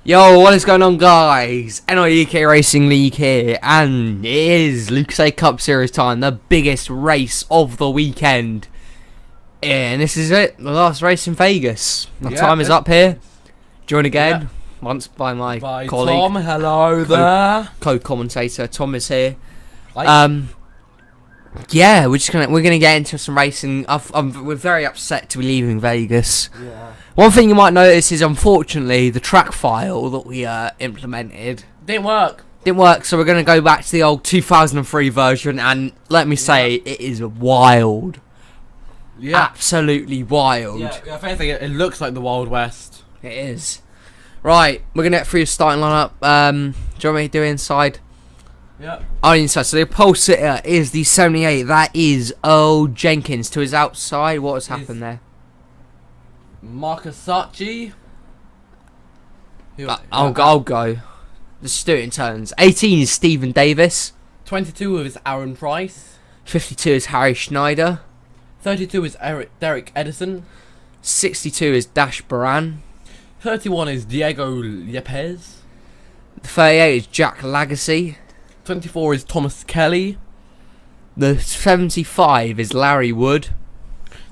Yo, what is going on, guys? NIUK Racing League here, and it is Lucozade Cup Series time, the biggest race of the weekend. And this is it, the last race in Vegas. The time is up here. Joined again, once by my colleague. Tom, hello there. Co-commentator Tom is here. Hi. Yeah, we're gonna get into some racing. We're very upset to be leaving Vegas. Yeah. One thing you might notice is, unfortunately, the track file that we implemented Didn't work. didn't work, so we're going to go back to the old 2003 version, and let me say, it is wild. Yeah. Absolutely wild. Yeah, if anything, it looks like the Wild West. It is. Right, we're going to get through your starting lineup. Do you want me to do inside? Yeah. Oh, inside. So the pole sitter is the 78. That is Earl Jenkins. To his outside, what has happened there? Marcus Sachi. I'll go. Let's do it in turns. 18 is Stephen Davis. 22 is Aaron Price. 52 is Harry Schneider. 32 is Derek Edison. 62 is Dash Baran. 31 is Diego Yepes. 38 is Jack Lagacy. 24 is Thomas Kelly. The 75 is Larry Wood.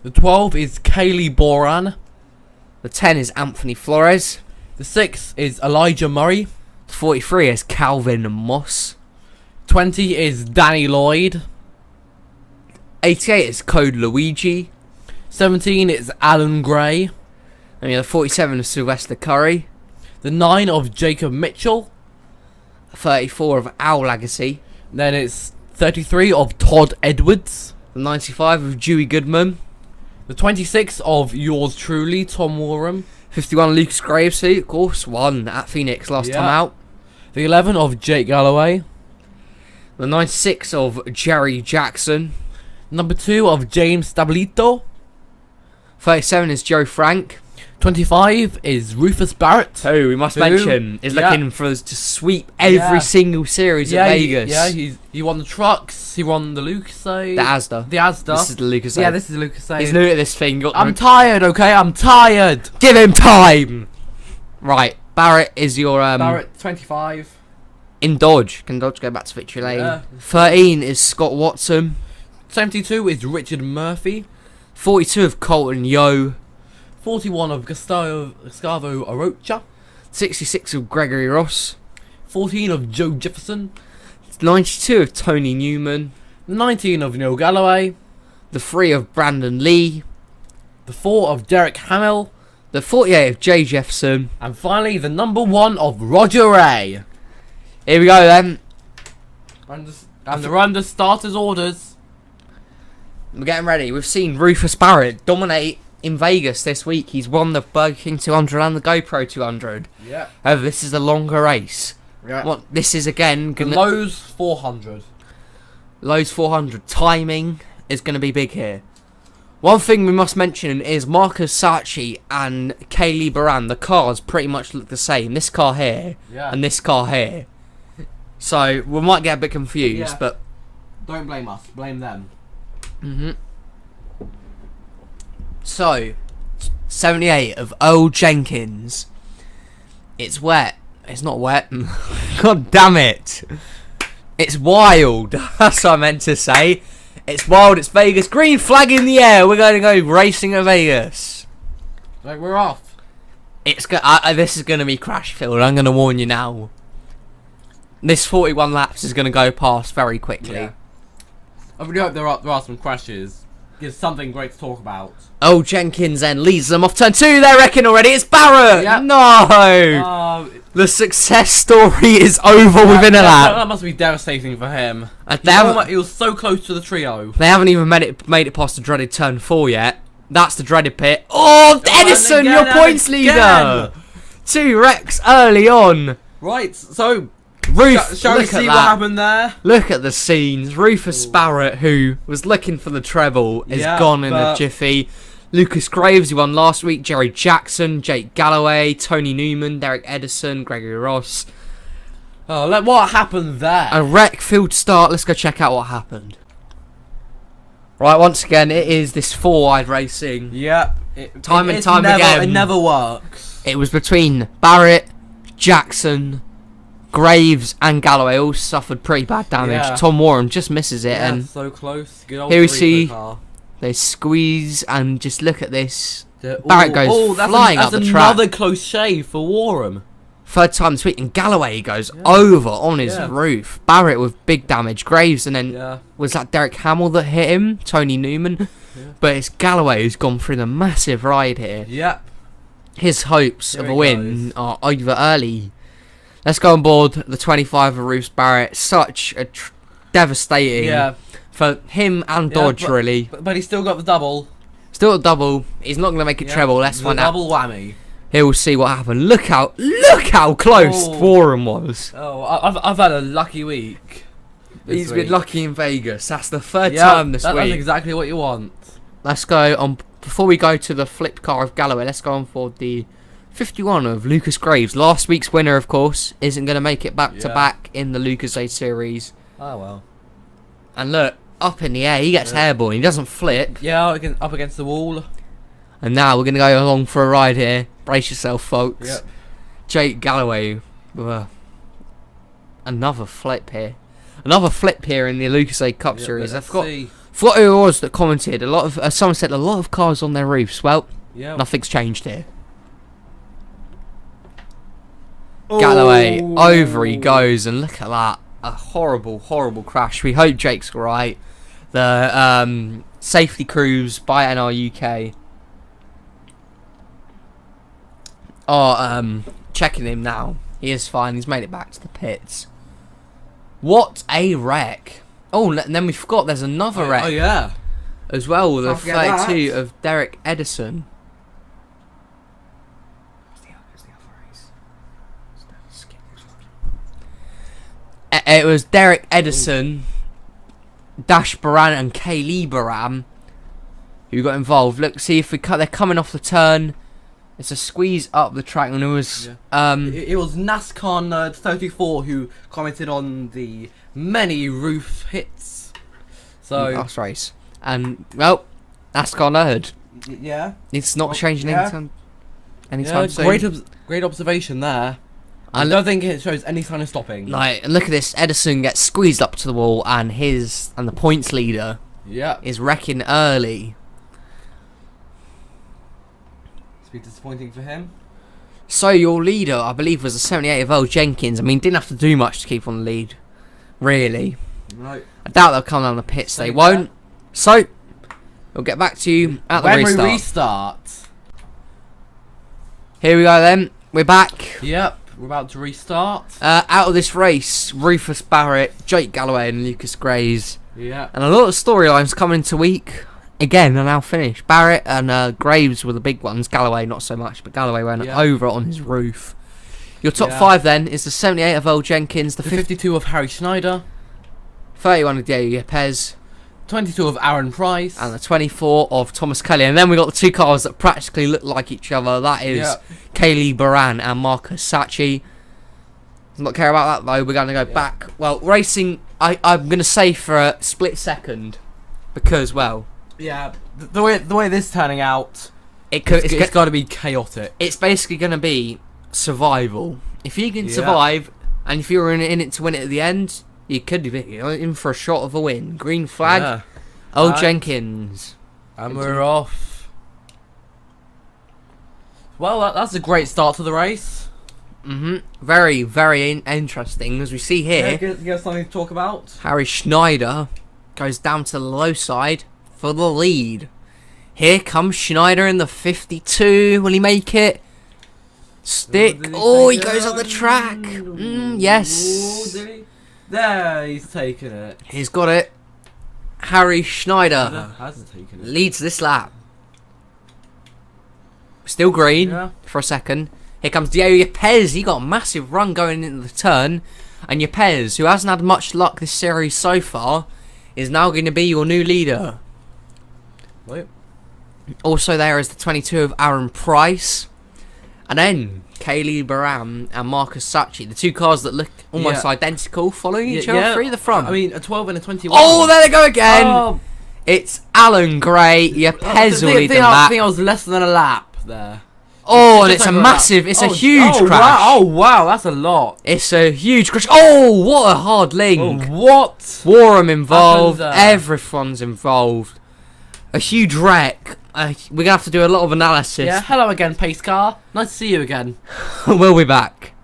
The 12 is Kaylee Boran. The 10 is Anthony Flores. The 6 is Elijah Murray. The 43 is Calvin Moss. 20 is Danny Lloyd. 88 is Code Luigi. 17 is Alan Gray. And the 47 is Sylvester Curry. The 9 of Jacob Mitchell. The 34 of Al Lagacy. Then it's 33 of Todd Edwards. The 95 of Dewey Goodman. The 26 of yours truly, Tom Warham. 51 Lucas Graves, who, of course, won at Phoenix last time out. The 11 of Jake Galloway. The 96 of Jerry Jackson. Number 2 of James Stablito. 37 is Joe Frank. 25 is Rufus Barrett. Who, we must mention, is looking for us to sweep every single series at Vegas. He won the trucks, he won the Lucozade. The Asda. This is the Lucozade. Yeah, this is the Lucozade. He's new at this thing. I'm tired, okay? I'm tired. Give him time! Right, Barrett is your... Barrett, 25. In Dodge. Can Dodge go back to victory lane? Yeah. 13 is Scott Watson. 72 is Richard Murphy. 42 of Colton Yo. 41 of Gustavo Arocha. 66 of Gregory Ross. 14 of Joe Jefferson. 92 of Tony Newman. 19 of Neil Galloway. The 3 of Brandon Lee. The 4 of Derek Hamill. The 48 of Jay Jefferson. And finally, the number 1 of Roger Ray. Here we go then. And they're under starters' orders. We're getting ready. We've seen Rufus Barrett dominate in Vegas this week. He's won the Burger King 200 and the GoPro 200. Yeah. However, this is a longer race. Yeah. What this is again The Lowe's 400. Lowe's 400. Timing is going to be big here. One thing we must mention is Marcus Sachi and Kaylee Baran. The cars pretty much look the same. This car here and this car here. So we might get a bit confused, but don't blame us. Blame them. So 78 of Earl Jenkins. It's wet. It's not wet. God damn it. It's wild. That's what I meant to say. It's wild. It's Vegas. Green flag in the air. We're going to go racing at Vegas. Like, we're off. It's this is going to be crash filled. I'm going to warn you now. This 41 laps is going to go past very quickly. Yeah. I really hope there are some crashes. There's something great to talk about. Oh, Jenkins then leads them off turn 2. They're wrecking already. It's Barrett. Yep. No. The success story is over within a lap. That must be devastating for him. He was so close to the trio. They haven't even made it past the dreaded turn 4 yet. That's the dreaded pit. Oh, Edison, your points leader. 2 wrecks early on. Right, so Shall we see what happened there? Look at the scenes. Rufus Barrett, who was looking for the treble, is gone in a jiffy. Lucas Graves, who won last week. Jerry Jackson, Jake Galloway, Tony Newman, Derek Edison, Gregory Ross. Oh, what happened there? A wreck field start. Let's go check out what happened. Right, once again, it is this four-wide racing. Yep. Time and time again. It never works. It was between Barrett, Jackson, Graves and Galloway all suffered pretty bad damage. Yeah. Tom Warren just misses it, Yeah, and so close. Good old here we three see for the car. they squeeze and just look at this. Ooh, Barrett goes flying up the that's track. another close shave for Warham. Third time this week, and Galloway goes over on his roof. Barrett with big damage. Graves, and then was that Derek Hamill that hit him? Tony Newman. Yeah. But it's Galloway who's gone through the massive ride here. Yep. His hopes of a win are over early. Let's go on board the 25 of Roofs Barrett. Such a devastating for him and Dodge, really. But he's still got the double. Still a double. He's not going to make a treble. Let's find out. Double whammy. Here we'll see what happened. Look how close Warren was. Oh, I've had a lucky week. He's been lucky in Vegas. That's the third time this week. That's exactly what you want. Let's go on. Before we go to the flipped car of Galloway, let's go on for the 51 of Lucas Graves. Last week's winner, of course, isn't going to make it back to back in the Lucozade series. Oh well. And look, up in the air, he gets airborne. He doesn't flip. Yeah, up against the wall. And now we're going to go along for a ride here. Brace yourself, folks. Yep. Jake Galloway with another flip here. Another flip here in the Lucozade Cup series. I forgot who it was that commented. A lot of someone said a lot of cars on their roofs. Well, nothing's changed here. Galloway, over he goes, and look at that. A horrible, horrible crash. We hope Jake's alright. The safety crews by NR UK are checking him now. He is fine. He's made it back to the pits. What a wreck. Oh, and then we forgot there's another wreck. Oh, yeah. As well, with a 32 of Derek Edison. It was Derek Edison, Dash Baran and Kaylee Baran who got involved. Look, see if they're coming off the turn. It's a squeeze up the track, and it was it was NASCAR Nerd 34 who commented on the many roof hits. So last race, and well, NASCAR Nerd. Yeah, it's not changing anytime soon. Great observation there. I don't think it shows any sign of stopping. Like, look at this. Edison gets squeezed up to the wall, and the points leader is wrecking early. It's been disappointing for him. So your leader, I believe, was a 78 of Earl Jenkins. I mean, didn't have to do much to keep on the lead, really. No. I doubt they'll come down the pits. They won't. So we'll get back to you at the restart. When we restart. Here we go then. We're back. Yep. We're about to restart. Out of this race, Rufus Barrett, Jake Galloway and Lucas Graves. Yeah. And a lot of storylines coming into week. Again, are now finished. Barrett and Graves were the big ones. Galloway not so much, but Galloway went over on his roof. Your top five then is the 78 of Earl Jenkins, the 52 of Harry Schneider, 31 of Diego Yepes, 22 of Aaron Price, and the 24 of Thomas Kelly. And then we got the two cars that practically look like each other. That is Kaylee Baran and Marcus Sachi. Does not care about that though. We're going to go back. Well, racing, I'm going to say for a split second, because the way this is turning out, it's got to be chaotic. It's basically going to be survival. If you can survive, and if you're in it to win it at the end, you could be in for a shot of a win. Green flag, Earl Jenkins. And we're off. Well, that's a great start to the race. Very, very interesting, as we see here. Give us something to talk about. Harry Schneider goes down to the low side for the lead. Here comes Schneider in the 52. Will he make it? Stick. Oh, he goes up the track. Yes. Ooh, there, he's taken it. He's got it. Harry Schneider hasn't taken it. Leads this lap. Still green for a second. Here comes Diego Yepes. He got a massive run going into the turn. And Yepes, who hasn't had much luck this series so far, is now going to be your new leader. Wait. Also there is the 22 of Aaron Price. And then Kaylee Baran and Marcus Sachi, the two cars that look almost identical, following each other through the front. I mean, a 12 and a 21. Oh, there they go again! It's Alan Gray. Yepes will lead them back. I think I was less than a lap there. Oh, and it's a massive, it's a huge crash. Wow, oh wow, that's a lot. It's a huge crash. Oh, what a hard link. Oh, what? Warham involved. Everyone's involved. A huge wreck. We're going to have to do a lot of analysis. Yeah, hello again, pace car. Nice to see you again. We'll be back.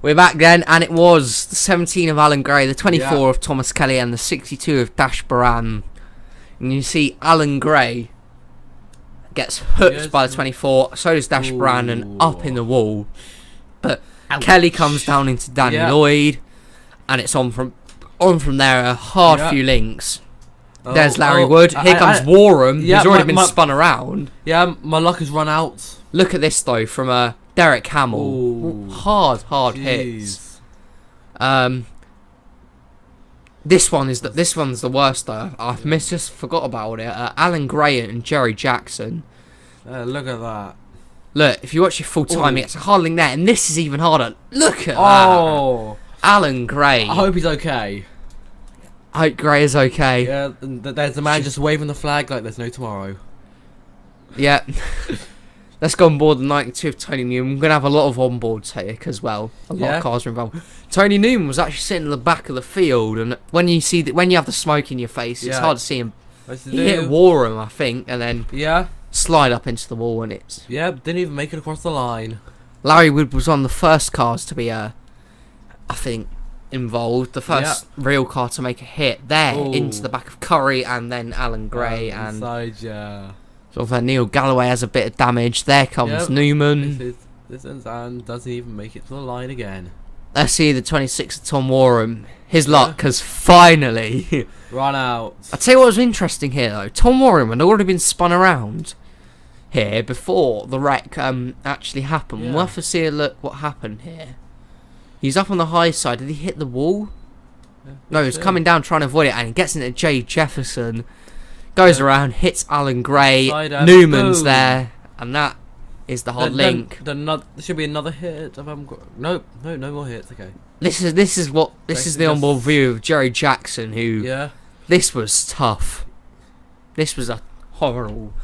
We're back then, and it was the 17 of Alan Gray, the 24 of Thomas Kelly, and the 62 of Dash Baran. And you see Alan Gray gets hooked by the 24, so does Dash Baran, and up in the wall. But Kelly comes down into Danny Lloyd, and it's on from there, a hard few links. There's Larry Wood. Here comes Warham, who's already been spun around. Yeah, my luck has run out. Look at this, though, from Derek Hamill. Hard hits. This one's the worst, though. I've just forgot about it. Alan Gray and Jerry Jackson. Look at that. Look, if you watch it full time, it's a hard link there, and this is even harder. Look at that. Alan Gray. I hope he's okay. I hope Gray is okay. Yeah, there's a man just waving the flag like there's no tomorrow. Yeah. Let's go on board the 92 of Tony Newman. We're going to have a lot of onboards here as well. A lot of cars are involved. Tony Newman was actually sitting in the back of the field, and when you have the smoke in your face, it's hard to see him. He hit Warham, I think, and then slide up into the wall, and it's... Yeah, didn't even make it across the line. Larry Wood was one of the first cars to be, I think, involved. The first real car to make a hit there into the back of Curry, and then Alan Gray, and... Sort of Neil Galloway has a bit of damage. There comes Newman. This and doesn't even make it to the line again. Let's see the 26 of Tom Warham. His luck has finally run out. I'll tell you what was interesting here, though. Tom Warham had already been spun around here before the wreck actually happened. We'll have to see a look what happened here. He's up on the high side. Did he hit the wall? No, he was coming down trying to avoid it, and he gets into Jay Jefferson. Goes around, hits Alan Gray, Newman's there, and that is the hard link. There should be another hit. No more hits. Okay. This is the onboard view of Jerry Jackson, who this was tough. This was a horrible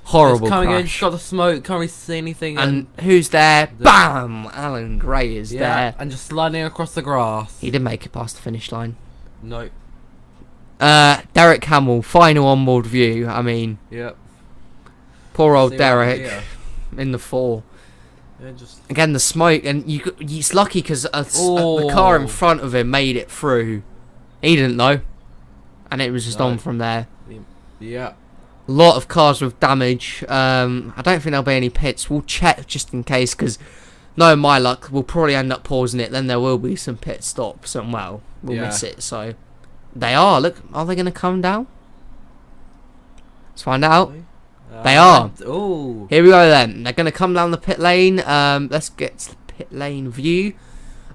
coming crash. In, got the smoke, can't really see anything. And who's there? Bam! Alan Gray is there, and just sliding across the grass. He didn't make it past the finish line. No. Derek Hamill, final onboard view. I mean, poor old Derek in the 4. Again, the smoke, and he's lucky because the car in front of him made it through. He didn't know, and it was just on from there. Yeah. A lot of cars with damage. I don't think there'll be any pits. We'll check just in case, because knowing my luck, we'll probably end up pausing it. Then there will be some pit stops, and we'll miss it. So. They are. Look, are they going to come down? Let's find out. They are. Oh. Here we go then. They're going to come down the pit lane. Let's get to the pit lane view.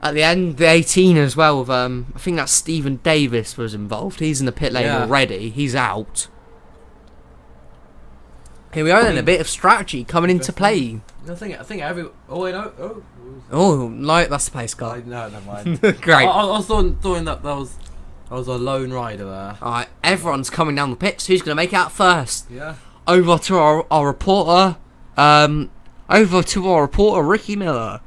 At the end, the 18 as well. With I think that's Stephen Davis was involved. He's in the pit lane already. He's out. Here we go then. A bit of strategy coming into play. I think every. Oh wait, no. Oh no, that's the pace car. No, never mind. Great. I was thought that was a lone rider there. Alright, everyone's coming down the pits. Who's going to make it out first? Yeah. Over to our reporter. Ricky Miller.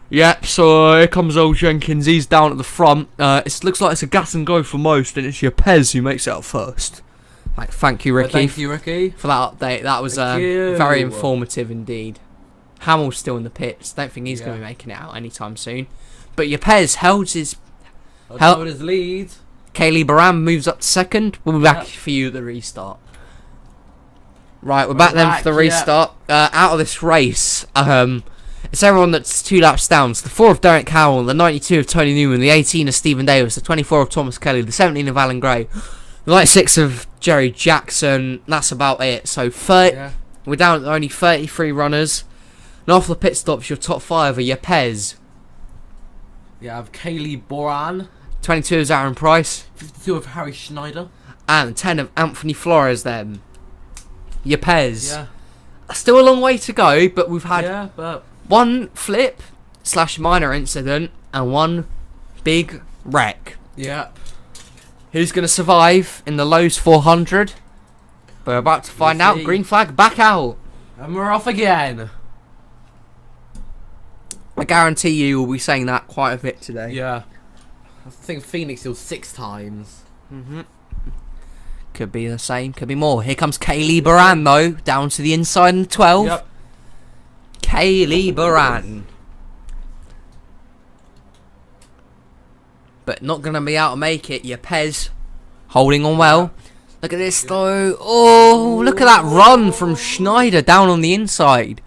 Yep, so here comes old Jenkins. He's down at the front. It looks like it's a gas and go for most, and it's your Pez who makes it out first. Right, thank you, Ricky. Thank you, Ricky. For that update. That was very informative indeed. Hamill's still in the pits. Don't think he's going to be making it out anytime soon. But your Pez held his lead. Kaylee Baran moves up to second. We'll be back for you at the restart. Right, we're back then for the restart. Out of this race, it's everyone that's 2 laps down. So the 4 of Derek Howell, the 92 of Tony Newman, the 18 of Stephen Davis, the 24 of Thomas Kelly, the 17 of Alan Gray, the 96 of Jerry Jackson. That's about it. So we're down to only 33 runners. And off the pit stops, your top 5 are your Pez. You have Kaylee Boran. 22 is Aaron Price. 52 of Harry Schneider. And 10 of Anthony Flores then. Your Pez. Yeah. Still a long way to go, but we've had but one flip / minor incident and one big wreck. Yeah. Who's going to survive in the Lowe's 400? We're about to find out. Green flag back out. And we're off again. I guarantee you will be saying that quite a bit today. Yeah. I think Phoenix still 6 times. Could be the same, could be more. Here comes Kaylee Baran though, down to the inside in the 12. Yep. Kaylee Baran. But not going to be able to make it. Pez holding on well. Look at this though. Oh, look at that run from Schneider down on the inside.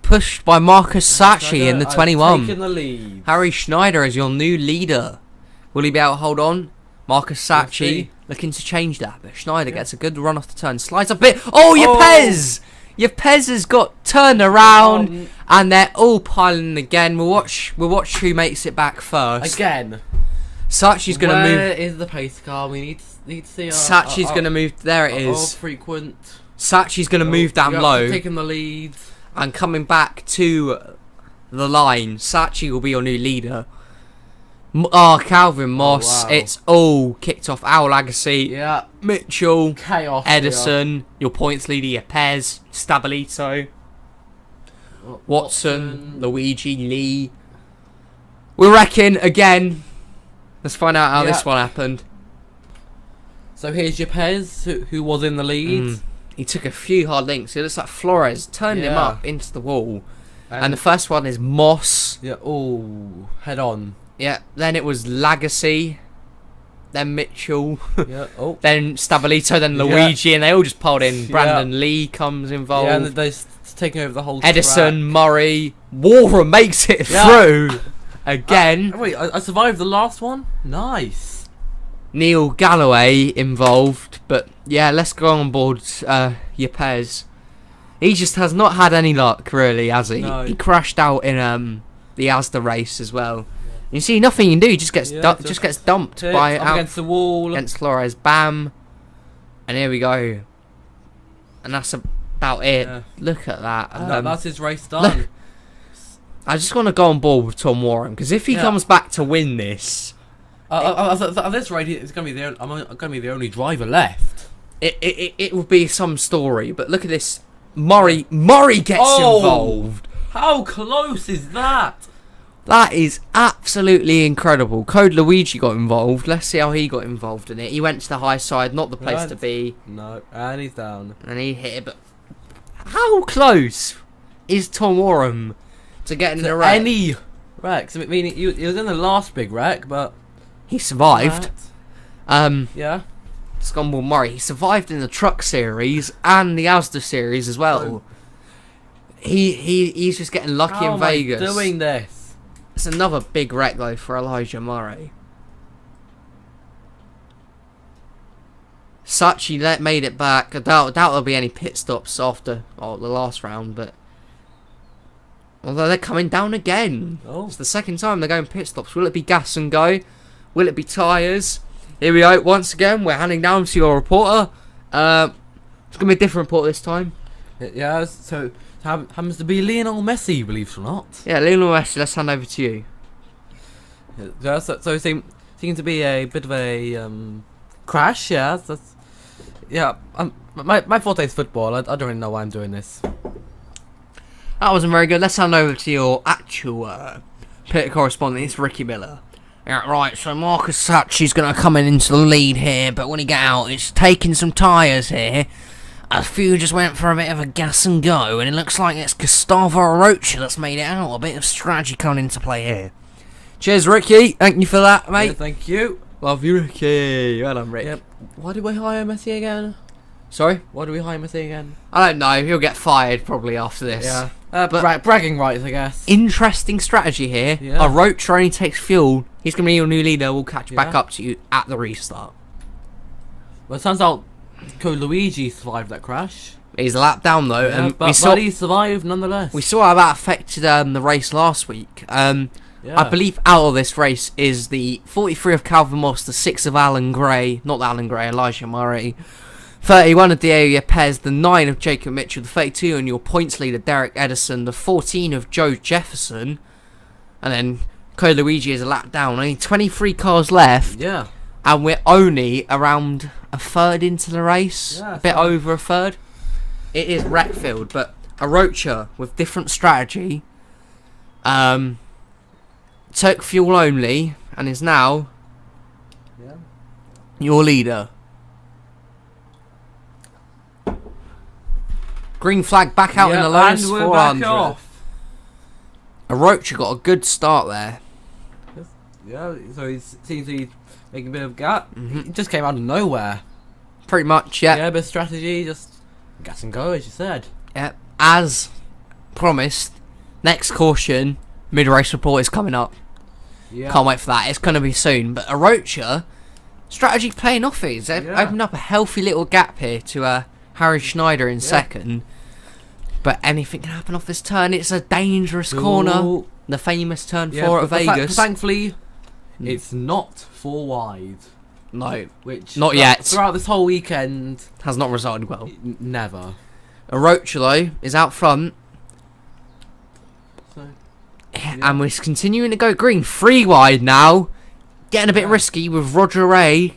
Pushed by Marcus Sachi in the 21. Taking the lead. Harry Schneider is your new leader. Will he be able to hold on? Marcus Sachi see. looking to change that. But Schneider gets a good run off the turn. Slides a bit. Oh, Pez! Pez has got turned around. And they're all piling again. We'll watch who makes it back first. Again. Sachi's going to move. Where is the pace car? We need to see. Sachi's going to move. There it is. Frequent. Sachi's going to move down low. Taking the lead. And coming back to the line. Sachi will be your new leader. Calvin Moss. wow. It's all kicked off. Our Agassi. Yeah. Mitchell. Chaos. Edison. Your points leader. Pez. Stabilito. Watson. Luigi. Lee. We're wrecking again. Let's find out how this one happened. So here's Pez, who was in the lead. He took a few hard links. It looks like Flores turned him up into the wall. And the first one is Moss. Yeah. Oh, head on. Yeah. Then it was Lagacy. Then Mitchell. Yeah. Oh. Then Stabilito. Then Luigi. And they all just piled in. Brandon Lee comes involved. Yeah, and they're taking over the whole Edison, track. Murray. Warren makes it through. Again. Wait, I survived the last one? Nice. Neil Galloway involved. But yeah, let's go on board Pez. He just has not had any luck, really, has he? No. He crashed out in the Asda race as well. Yeah. You see, nothing you can do. He just gets gets dumped by up against the wall. Against Flores. Bam. And here we go. And that's about it. Yeah. Look at that. That's his race done. Look, I just want to go on board with Tom Warren because if he comes back to win this, at this rate, it's going to be I'm going to be the only driver left. It will be some story. But look at this, Murray gets involved. How close is that? That is absolutely incredible. Code Luigi got involved. Let's see how he got involved in it. He went to the high side, not the place to be. No, and he's down. And he hit it. But how close is Tom Warren to getting in a wreck? Any wrecks. I mean, he was in the last big wreck, but he survived. Yeah. Scumble Murray. He survived in the Truck Series and the Asda Series as well. He's just getting lucky in Vegas. How am I doing this? It's another big wreck though for Elijah Murray. Sachi made it back. I doubt there'll be any pit stops after the last round, but although they're coming down again. It's the second time they're going pit stops. Will it be gas and go? Will it be tyres? Here we go. Once again, we're handing down to your reporter. It's going to be a different report this time. Yeah, so happens to be Lionel Messi, believe it or not. Yeah, Lionel Messi, let's hand over to you. Yeah, so it seemed to be a bit of a crash, yeah. My forte is football. I don't really know why I'm doing this. That wasn't very good. Let's hand over to your actual pit correspondent. It's Ricky Miller. Yeah, right, so Marcus Sachi's going to come into the lead here, but when he get out, it's taking some tyres here. A few just went for a bit of a gas and go, and it looks like it's Gustavo Rocha that's made it out. A bit of strategy coming into play here. Cheers, Ricky. Thank you for that, mate. Yeah, thank you. Love you, Ricky. Well done, Rick. Yep. Why did we hire Messi again? Sorry? Why do we hire Messi again? I don't know. He'll get fired probably after this. Yeah. Bragging rights, I guess. Interesting strategy here. Yeah. A Rocha only takes fuel. He's going to be your new leader. We'll catch back up to you at the restart. Well, it turns out Luigi survived that crash. He's a lap down though, yeah, and but he survived nonetheless. We saw how that affected the race last week. I believe out of this race is the 43 of Calvin Moss, the 6 of Alan Gray, not Alan Gray, Elijah Murray, 31 of Diego Pez, the 9 of Jacob Mitchell, the 32 and your points leader Derek Edison, the 14 of Joe Jefferson, and then Code Luigi is a lap down. Only 23 cars left. Yeah. And we're only around a third into the race. Yeah, a bit over a third. It is Wreckfield, but Arocha with different strategy. Took fuel only and is now your leader. Green flag back out in the lowest 400. Arocha got a good start there. Yeah, so he seems to be making a bit of gap. He just came out of nowhere. Pretty much, yeah. Yeah, a bit of strategy, just gas and go, as you said. Yeah, as promised, next caution, mid-race report is coming up. Yeah. Can't wait for that. It's going to be soon. But Arocha, strategy playing off it. They've opened up a healthy little gap here to Harry Schneider in second. But anything can happen off this turn. It's a dangerous corner. The famous turn 4 at Vegas. Thankfully, it's not 4 wide. No, Which not yet. Throughout this whole weekend, Has not resulted well. Never. Arocha, though, is out front. So, And we're continuing to go green. 3 wide now. Getting a bit risky with Roger Ray,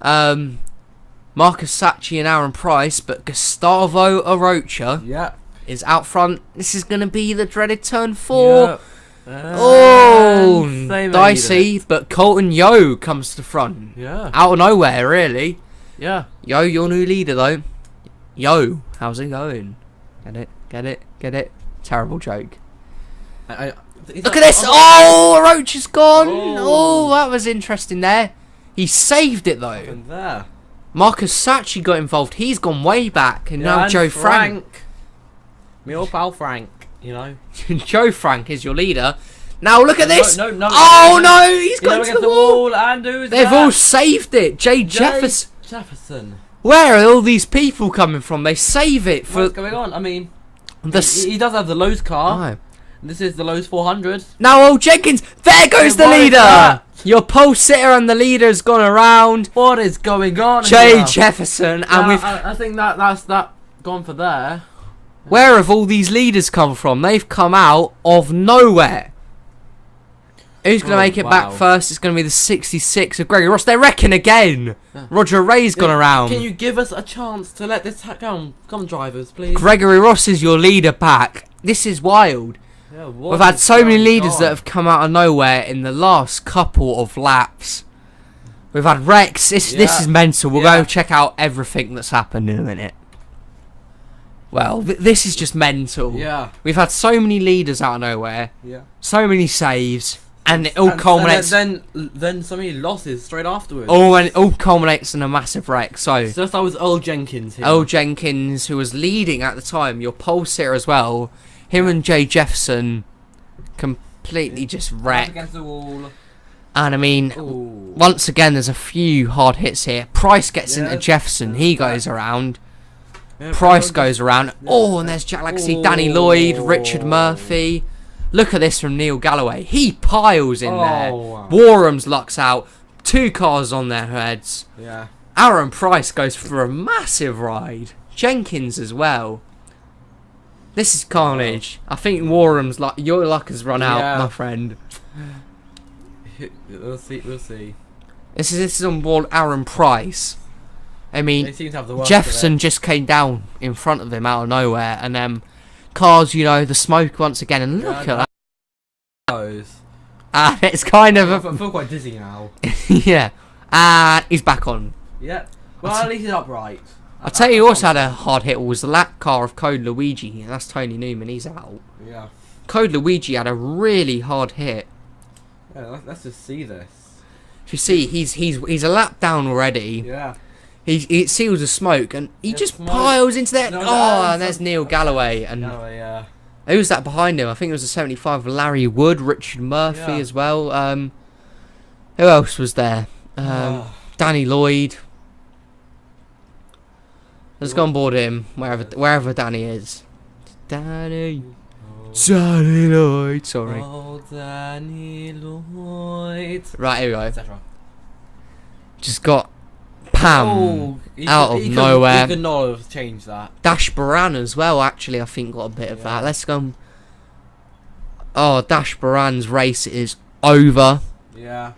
Marcus Sacchi and Aaron Price. But Gustavo Arocha is out front. This is going to be the dreaded turn 4. Dicey. But Colton Yo comes to the front. Out of nowhere, really. Yo, your new leader, though. Yo, how's it going? Get it? Terrible joke. Look at this! Arocha's gone! Oh, that was interesting there. He saved it, though. There. Marcus Sacchi got involved. He's gone way back. And now Joe Frank. Me old pal Frank, you know. Joe Frank is your leader. Now look at this! No, He's gone to the wall. And They've all saved it. Jay Jefferson. Where are all these people coming from? They save it for... What's going on? I mean, he does have the Lowe's car. Oh. This is the Lowe's 400. Now old Jenkins, there goes the leader! Your pole sitter and the leader's gone around. What is going on Jay Jefferson, and I think that's that gone for there. Where have all these leaders come from? They've come out of nowhere. Who's going to make it back first? It's going to be the 66 of Gregory Ross. They're wrecking again. Roger Ray's gone around. Can you give us a chance to let this go? Come on, drivers, please. Gregory Ross is your leader back. This is wild. We've had so many leaders that have come out of nowhere in the last couple of laps. We've had wrecks. This is mental. We'll go check out everything that's happened in a minute. Well, this is just mental. Yeah. We've had so many leaders out of nowhere. Yeah. So many saves. And it all culminates... Then so many losses straight afterwards. And it all culminates in a massive wreck. So that was Earl Jenkins here. Earl Jenkins, who was leading at the time, your pole sitter as well. Him and Jay Jefferson completely just wrecked. Against the wall. And I mean, once again, there's a few hard hits here. Price gets into Jefferson. He goes around. Price goes around. And there's Jack Legacy, Danny Lloyd, Richard Murphy. Look at this from Neil Galloway. He piles in there. Wow. Warham's lucks out. 2 cars on their heads. Yeah. Aaron Price goes for a massive ride. Jenkins as well. This is carnage. I think Warham's your luck has run out, my friend. We'll see. This is on board Aaron Price. I mean, they seem to have the worst Jefferson just came down in front of him out of nowhere, and cars, the smoke once again, and look at that. And it's kind of I feel quite dizzy now. yeah. And he's back on. Yeah. Well, at least he's upright. I'll tell you who also had a hard hit was the lap car of Code Luigi, and that's Tony Newman, he's out. Yeah. Code Luigi had a really hard hit. Yeah, let's just see this. If you see, he's a lap down already. Yeah. He seals the smoke, and he just piles into there. And there's Neil Galloway. And who's that behind him? I think it was a 75 Larry Wood, Richard Murphy as well. Who else was there? Danny Lloyd. Let's go on board him, wherever Danny is. Danny Lloyd, sorry. Oh, Danny Lloyd. Right, here we go. Just got Pam out of nowhere. He could not have changed that. Dash Baran as well, actually, I think got a bit of that. Let's go. Dash Baran's race is over. Yeah.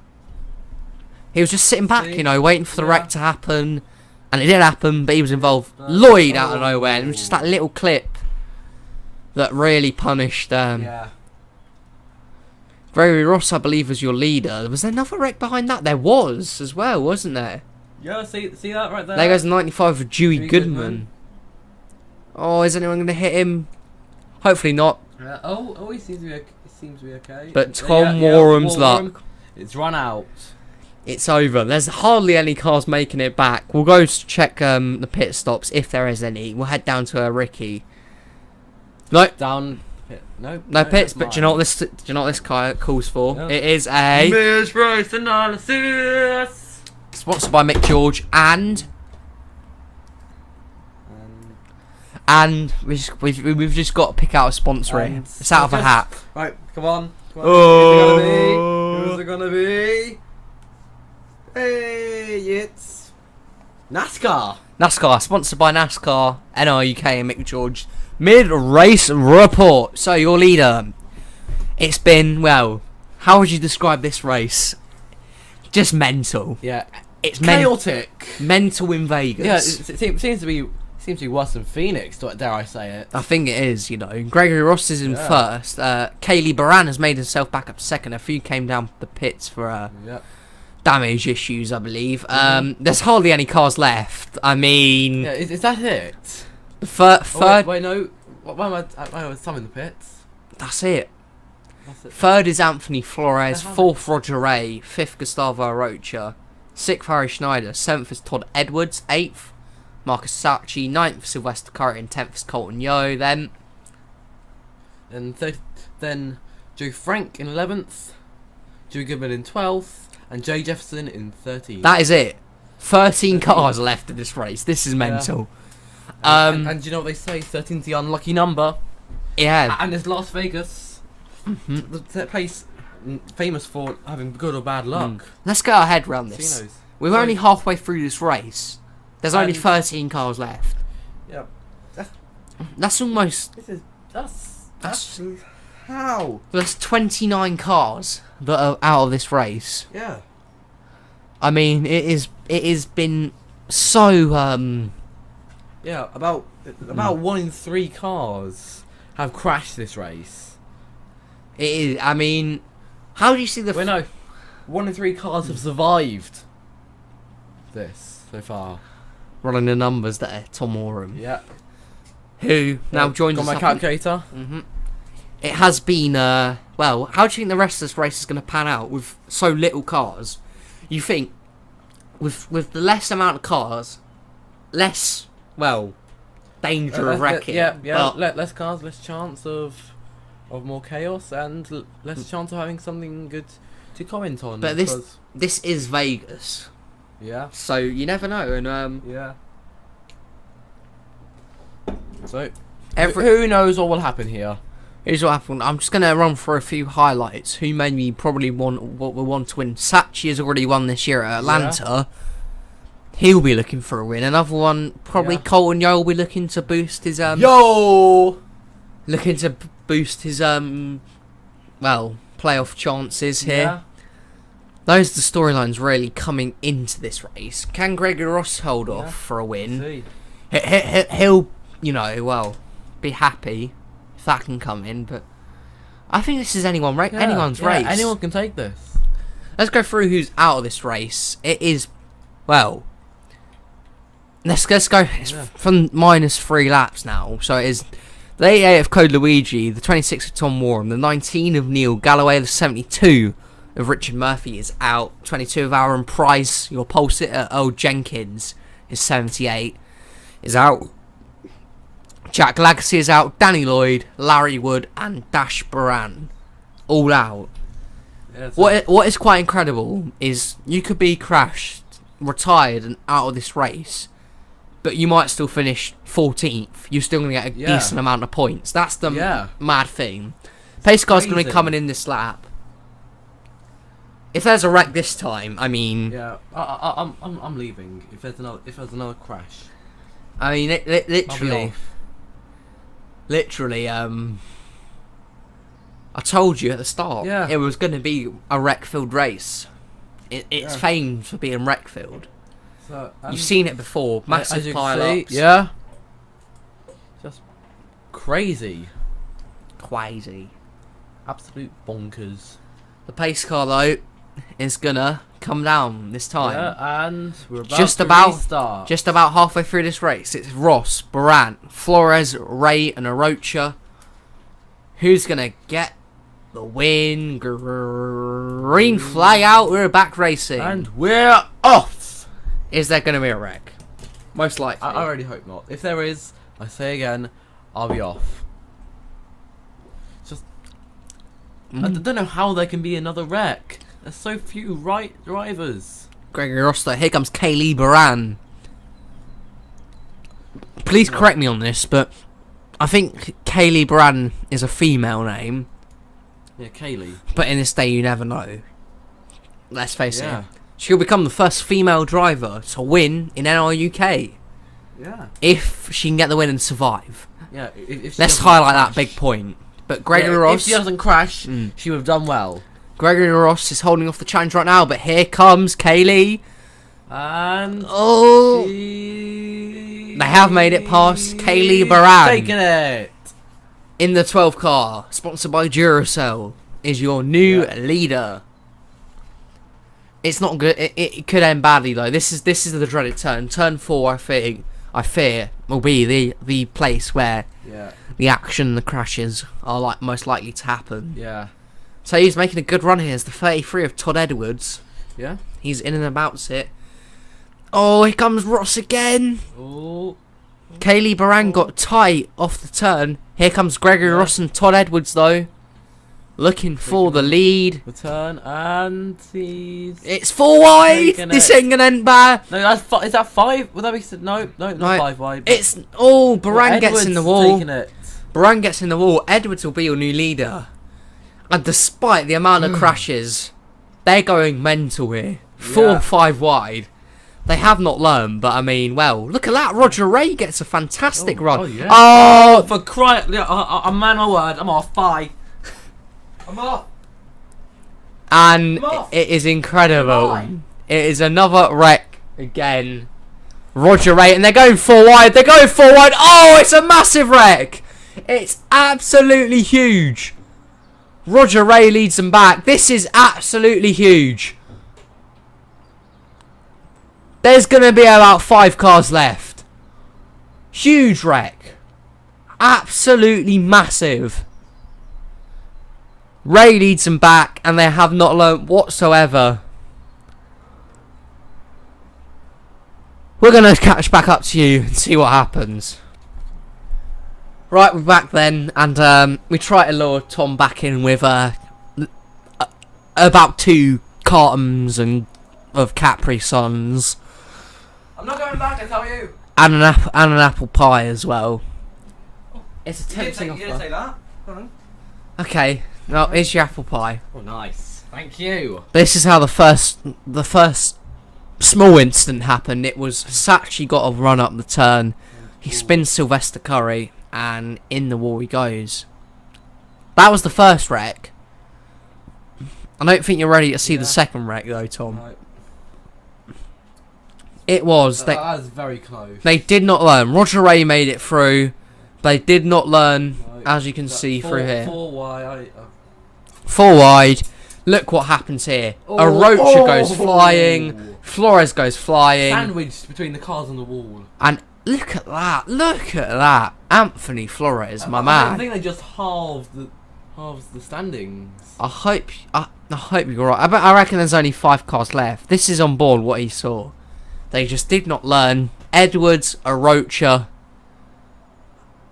He was just sitting back, waiting for the wreck to happen. And it did happen, but he was involved. Lloyd out of nowhere, and it was just that little clip. that really punished. Yeah. Gregory Ross, I believe, was your leader. Was there another wreck behind that? There was as well, wasn't there? Yeah, see that right there? There goes 95 of Dewey Dewey Goodman. Goodman. Oh, is anyone going to hit him? Hopefully not. He seems to be okay. But Tom Warham's luck. It's run out. It's over. There's hardly any cars making it back. We'll go check the pit stops if there is any. We'll head down to Ricky. No, Down pit. No pits. But do you know what this? Do you know what this car calls for? Yeah. It is a Race analysis. sponsored by Mick George and we've just got to pick out a sponsor. It's out of a hat. Right, come on. Oh. Who's it gonna be? Hey, it's NASCAR. NASCAR, sponsored by NASCAR, NRUK and Mick George. Mid-race report. So, your leader. It's been, well, how would you describe this race? Just mental. Yeah, It's chaotic. Mental in Vegas. Yeah, it seems to be worse than Phoenix. Dare I say it? I think it is, you know. Gregory Ross is in first. Kaylee Baran has made herself back up second. A few came down the pits for damage issues, I believe. There's hardly any cars left. I mean... Yeah, is that it? The third... Wait, no. Why am I some in the pits? That's it. Third is Anthony Flores. Fourth, Roger Ray. Fifth, Gustavo Rocha. Sixth, Harry Schneider. Seventh is Todd Edwards. Eighth, Marcus Sacchi. Ninth, Sylvester Curry. And 10th is Colton Yo. Then Joe Frank in 11th. Joey Goodman in 12th. And Jay Jefferson in 13th. that is it. 13 cars left in this race. This is mental. And you know what they say? 13's the unlucky number. Yeah. And it's Las Vegas. That place famous for having good or bad luck. Let's get our head around this. Casinos. We're only halfway through this race. There's only 13 cars left. Yeah. That's almost... That's how? There's 29 cars that are out of this race. Yeah. I mean, it has been so... Yeah, about 1 in 3 cars have crashed this race. It is. I mean, how do you see the... Well, no. 1 in 3 cars have survived this so far. Running the numbers there, Tom Warham. Yeah. Who now joins us. Got my calculator. It has been, well, how do you think the rest of this race is going to pan out with so little cars? You think, with the less amount of cars, less, well, danger of wrecking. Less cars, less chance of more chaos, and less chance of having something good to comment on. But this is Vegas. Yeah. So you never know, and yeah. So who knows what will happen here? Here's what happened. I'm just gonna run through a few highlights. Who made me probably want to win? Sacchi has already won this year at Atlanta. Yeah. He'll be looking for a win. Another one, probably Colton Yo will be looking to boost his looking to boost his well, playoff chances here. Yeah. Those are the storylines really coming into this race. Can Gregory Ross hold off for a win? He'll, you know, well, be happy if that can come in. But I think this is anyone's race. Anyone can take this. Let's go through who's out of this race. It is, well, let's go. It's from -3 laps now. So it is the 88 of Code Luigi, the 26 of Tom Warham, the 19 of Neil Galloway, the 72 of Richard Murphy is out. 22 of Aaron Price, your pole sitter Earl Jenkins is 78, is out. Jack Lagacy is out. Danny Lloyd, Larry Wood, and Dash Baran, all out. Yeah, what is quite incredible is you could be crashed, retired, and out of this race, but you might still finish 14th. You're still going to get a decent amount of points. That's the mad thing. Pace car's going to be coming in this lap. If there's a wreck this time, I mean... Yeah, I'm leaving. If there's another crash. I mean, literally, I told you at the start, it was going to be a wreck-filled race. It's famed for being wreck-filled. So, you've seen it before, massive pile-ups. Yeah. Just crazy. crazy. Absolute bonkers. The pace car though is gonna come down this time. Yeah, and we're about Just to about- restart. Just about halfway through this race, it's Ross, Barant, Flores, Ray, and Arocha. Who's gonna get the win? Green flag out. We're back racing. And we're off. Is there gonna be a wreck? Most likely. I really hope not. If there is, I say again, I'll be off. Just, I don't know how there can be another wreck. There's so few drivers. Gregory Ross though. Here comes Kaylee Baran. Please correct me on this, but I think Kaylee Baran is a female name. Yeah, Kaylee. But in this day, you never know. Let's face Yeah. it. She'll become the first female driver to win in NRUK. Yeah. If she can get the win and survive. Yeah. If she Let's doesn't highlight that crash. big point. But Gregory Yeah, Ross... if she doesn't crash, Mm. she would have done well. Gregory Ross is holding off the challenge right now, but here comes Kaylee. And Oh! they have made it past Kaylee Baran. Taking it. In the 12 car, sponsored by Duracell, is your new leader. It's not good. It could end badly though. This is the dreaded turn. Turn 4, I fear, will be the place where Yeah. the action, the crashes are most likely to happen. Yeah. So he's making a good run here. It's the 33 of Todd Edwards. Yeah. He's in and about it. Oh, here comes Ross again. Oh. Kaylee Baran got tight off the turn. Here comes Gregory Ross and Todd Edwards though. Looking for the lead. The turn and he's. It's 4 wide. Taking This it. ain't gonna end bad. No, that's is that 5? Would that be no, not No, 5 wide. It's Baran gets in the wall. Taking it. Baran gets in the wall. Edwards will be your new leader. And despite the amount of crashes, they're going mental here. 4 5 wide. They have not learned, but I mean, well, look at that. Roger Ray gets a fantastic run. Oh, yeah. Oh, For crying, I'm man my word. I'm off. Bye. I'm off. and I'm off. it is incredible. Bye. It is another wreck again. Roger Ray, and they're going 4 wide. They're going 4 wide. Oh, it's a massive wreck. It's absolutely huge. Roger Ray leads them back. This is absolutely huge. There's going to be about 5 cars left. Huge wreck. Absolutely massive. Ray leads them back, and they have not learnt whatsoever. We're going to catch back up to you and see what happens. Right, we're back then, and we try to lure Tom back in with about 2 cartons of Capri Suns. I'm not going back. I tell you. And an apple pie as well. It's a You didn't tempting say offer. that. Hold on. Okay, no, here's your apple pie. Oh, nice. Thank you. This is how the first small incident happened. It was Sachi got a run up the turn. He spins Sylvester Curry, and in the wall he goes. That was the first wreck. I don't think you're ready to see the second wreck though, Tom. Right. It was. That was very close. They did not learn. Roger Ray made it through. They did not learn, No, as you can that see four- through here. 4 wide. 4 wide. Look what happens here. A Rocha goes flying. Flores goes flying. Sandwiched between the cars and the wall. And look at that. Look at that. Anthony Flores, my I man. think they just halved the standings. I hope you're right. I reckon there's only 5 cars left. This is on board what he saw. They just did not learn. Edwards, Arocha,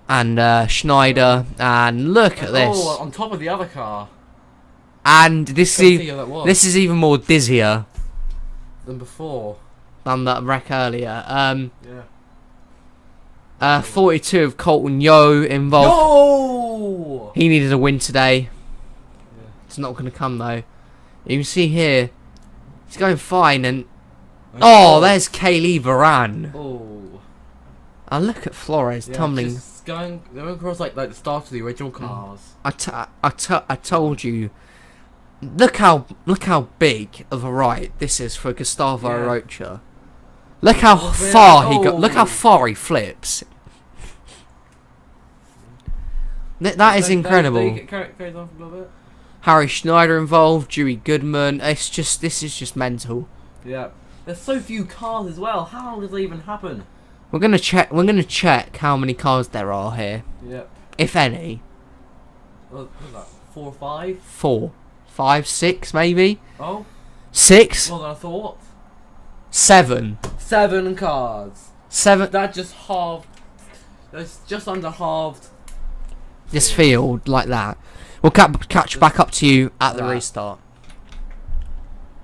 and Schneider. And look at this. Oh, on top of the other car. And this Couldn't see who that was. is even more dizzier Than before. than that wreck earlier. Yeah. 42 of Colton Yo involved. No! He needed a win today. Yeah. It's not going to come though. You can see here, he's going fine, and oh, there's Kaylee Baran. Oh. And look at Flores tumbling. Just going across like the start of the original cars. I told you. Look how big of a right this is for Gustavo Yeah. Rocha. Look how Oh, far he really? got. Look how far he flips. That is incredible. Carries on for a little bit. Harry Schneider involved, Dewey Goodman. This is just mental. Yeah. There's so few cars as well. How does that even happen? We're gonna check how many cars there are here, Yep. if any. What was that? 4 or 5? 4, 5, 6, maybe. Oh. 6, More than I thought. 7, 7 cars. 7. That just halved. That's just under halved. This field like that. We'll catch back up to you at the That. restart.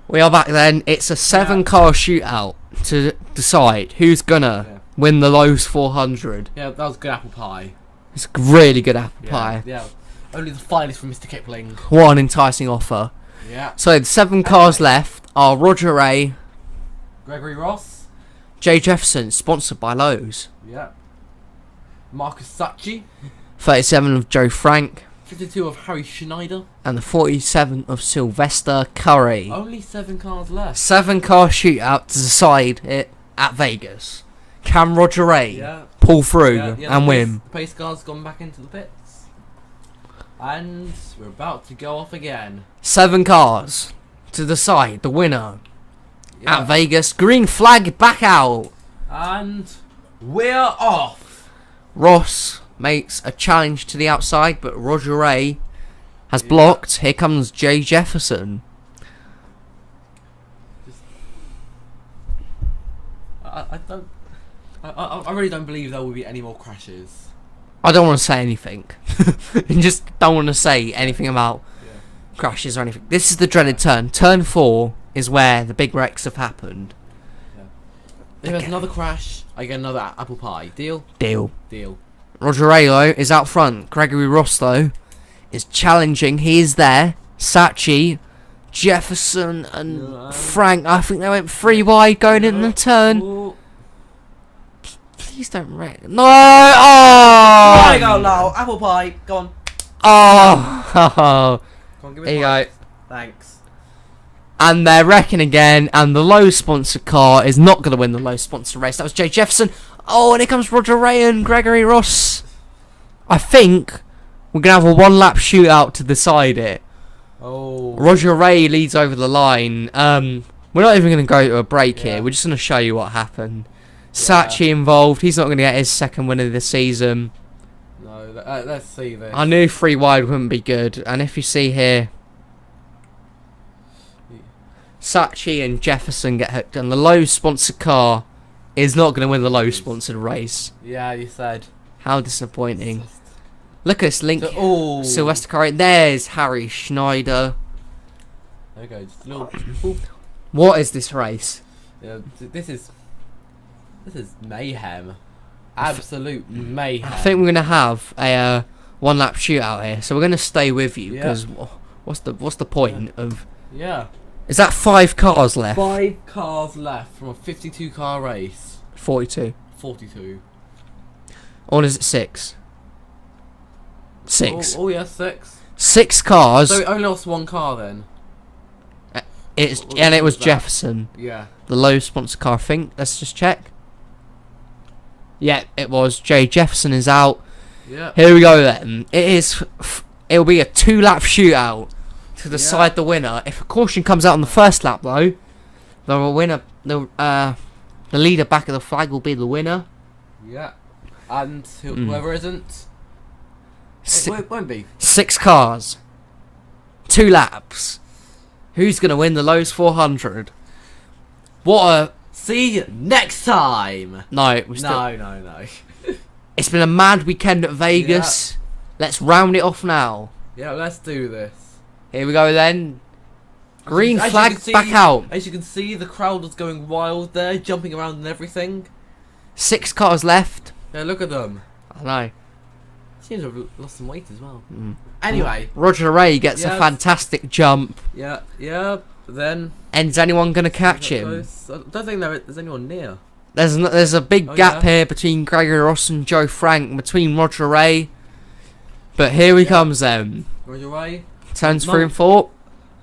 We are back then. It's a 7-car shootout to decide who's gonna win the Lowe's 400. Yeah, that was good apple pie. It's really good apple pie. Yeah. Only the finest from Mr. Kipling. What an enticing offer. Yeah. So the 7 cars left are Roger Ray, Gregory Ross. Jay Jefferson, sponsored by Lowe's. Yeah. Marcus Sacchi. 37 of Joe Frank, 52 of Harry Schneider. and the 47 of Sylvester Curry. Only 7 cars left. 7-car shootout to decide it at Vegas. Can Roger Ray pull through and win? The pace car's gone back into the pits. And we're about to go off again. 7 cars to decide the winner at Vegas. Green flag back out. And we're off. Ross makes a challenge to the outside, but Roger Ray has blocked. Here comes Jay Jefferson. I really don't believe there will be any more crashes. I don't want to say anything. Just don't want to say anything about crashes or anything. This is the dreaded turn. Turn 4 is where the big wrecks have happened. If there's another crash, I get another apple pie. Deal? Deal. Deal. Roger Ray, though, is out front. Gregory Ross, though, is challenging. He is there. Sacchi, Jefferson, and Frank. I think they went 3 wide going in the turn. Ooh. Please don't wreck. No! Oh! There you go, Lowe. Apple pie. Go on. Oh! Come on, give me There you one. go. Thanks. And they're wrecking again, and the Lowe sponsored car is not going to win the Lowe sponsored race. That was Jay Jefferson. Oh, and here comes Roger Ray and Gregory Ross. I think we're going to have a 1-lap shootout to decide it. Oh. Roger Ray leads over the line. We're not even going to go to a break here. We're just going to show you what happened. Sacchi involved. He's not going to get his 2nd win of the season. No, let's see this. I knew 3 wide wouldn't be good. And if you see here, Sacchi and Jefferson get hooked, and the Lowe sponsored car is not going to win the Lowe sponsored race. Yeah, you said. How disappointing. Look at this link. Oh. Sylvester Curry. There's Harry Schneider. There you go. Just a little. What is this race? Yeah, this is mayhem. Absolute mayhem. I think we're going to have a 1-lap shootout here. So we're going to stay with you because what's the point of? Yeah. Is that 5 cars left? 5 cars left from a 52-car race. 42. 42. Or is it 6? 6. Oh yeah, 6. 6 cars. So we only lost 1 car then. It was Jefferson. Yeah. The Lowe sponsor car, I think. Let's just check. Yeah, it was. Jay Jefferson is out. Yeah. Here we go then. It'll be a 2-lap shootout to decide the winner. If a caution comes out on the first lap, though, the winner, the leader back of the flag will be the winner. Yeah. And whoever isn't, it won't be. 6 cars, 2 laps. Who's gonna win the Lowe's 400? What a See you next time. no! We're still, No. It's been a mad weekend at Vegas. Let's round it off now. Yeah, let's do this. Here we go then. Green As you flag can see- back out. As you can see, the crowd was going wild there, jumping around and everything. 6 cars left. Yeah, look at them. I know. Seems to have lost some weight as well. Anyway. Roger Ray gets a Yes. fantastic jump. Yeah. But then. And is anyone going to catch him? I don't think there's anyone near. There's a big Oh, gap yeah. here between Gregory Ross and Joe Frank, between Roger Ray. But here he comes then. Roger Ray. Turns 3 and 4.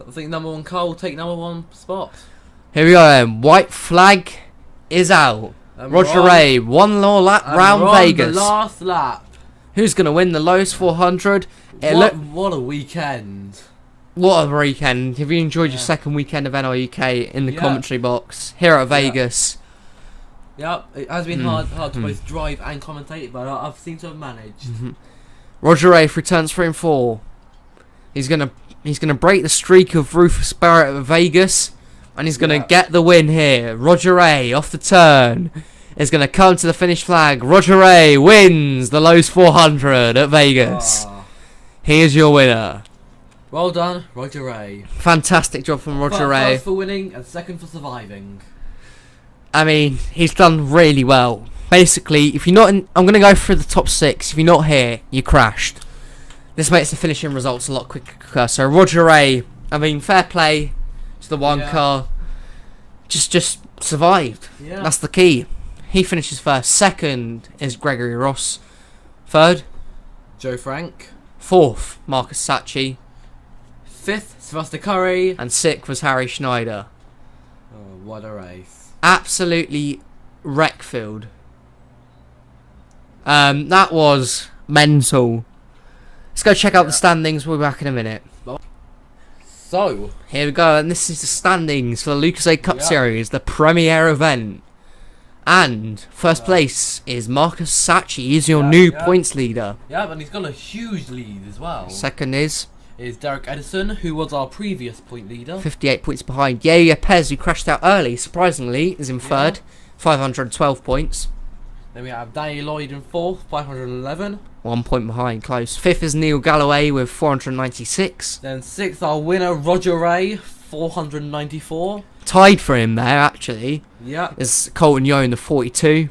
I think number 1 car will take number 1 spot. Here we go then. White flag is out. And Roger we're on- Ray, 1 more lap and round we're on Vegas. the last lap. Who's going to win the Lowe's 400? What a weekend. What a weekend. Have you enjoyed your second weekend of NRUK in the commentary box here at Vegas? Yep, it has been hard to both drive and commentate, but I've seemed to have managed. Roger Ray returns 3 and 4. He's gonna break the streak of Rufus Barrett at Vegas, and he's gonna get the win here. Roger Ray off the turn is gonna come to the finish flag. Roger Ray wins the Lowe's 400 at Vegas. Here's your winner. Well done, Roger Ray. Fantastic job from Roger Ray. First for winning and second for surviving. I mean, he's done really well. Basically, if you're not in, I'm going to go through the top 6. If you're not here, you crashed. This makes the finishing results a lot quicker. So Roger Ray, I mean, fair play to the one car. Just survived. Yeah. That's the key. He finishes first. Second is Gregory Ross. Third, Joe Frank. Fourth, Marcus Sacchi. Fifth, Sylvester Curry. And sixth was Harry Schneider. Oh, what a race. Absolutely wreckfield. That was mental. Let's go check out the standings. We'll be back in a minute. So, here we go, and this is the standings for the Lucozade Cup Series, the premier event. And first place is Marcus Sacchi. He's your new points leader. Yeah, and he's got a huge lead as well. Second is Derek Edison, who was our previous point leader. 58 points behind. Yaya Pez, who crashed out early, surprisingly, is in third. 512 points. Then we have Danny Lloyd in fourth, 511. 1 point behind, close. Fifth is Neil Galloway with 496. Then sixth, our winner, Roger Ray, 494. Tied for him there, actually. Yeah. Is Colton Yo in the 42.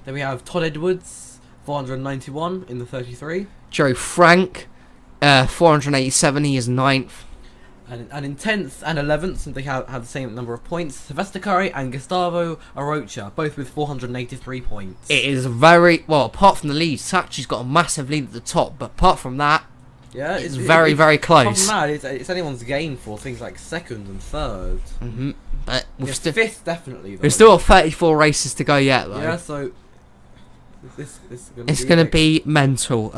Then we have Todd Edwards, 491 in the 33. Joe Frank, 487. He is ninth. And in 10th and 11th, they have the same number of points. Sylvester Curry and Gustavo Arocha, both with 483 points. It is very, well, apart from the lead, Sacchi's got a massive lead at the top, but apart from that, it's very close. Apart from that, it's anyone's game for things like second and third. But we've fifth, definitely. Though. We've still got 34 races to go yet, though. Yeah, so it's going to be mental.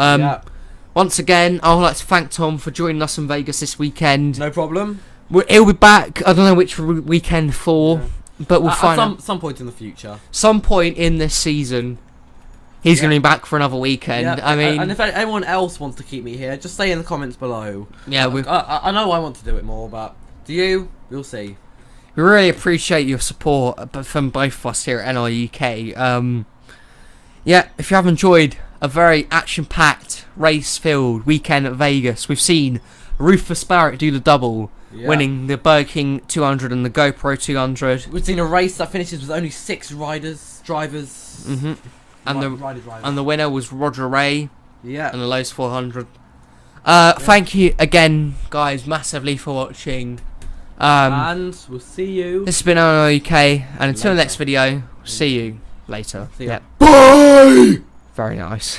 Once again, I would like to thank Tom for joining us in Vegas this weekend. No problem. He'll be back. I don't know which weekend for, but we'll find out. Some point in the future. Some point in this season, he's going to be back for another weekend. Yeah. I mean, and if anyone else wants to keep me here, just say in the comments below. Yeah, I know I want to do it more, but do you? We'll see. We really appreciate your support from both of us here at NRUK. Yeah, if you have enjoyed a very action-packed, race-filled weekend at Vegas, we've seen Rufus Barrett do the double, winning the Burger King 200 and the GoPro 200. We've seen a race that finishes with only 6 drivers. And the winner was Roger Ray. Yeah. And the Lowe's 400. Thank you again, guys, massively for watching. And we'll see you. This has been NRUK, and until the next video, see you later. See ya. Bye! Very nice.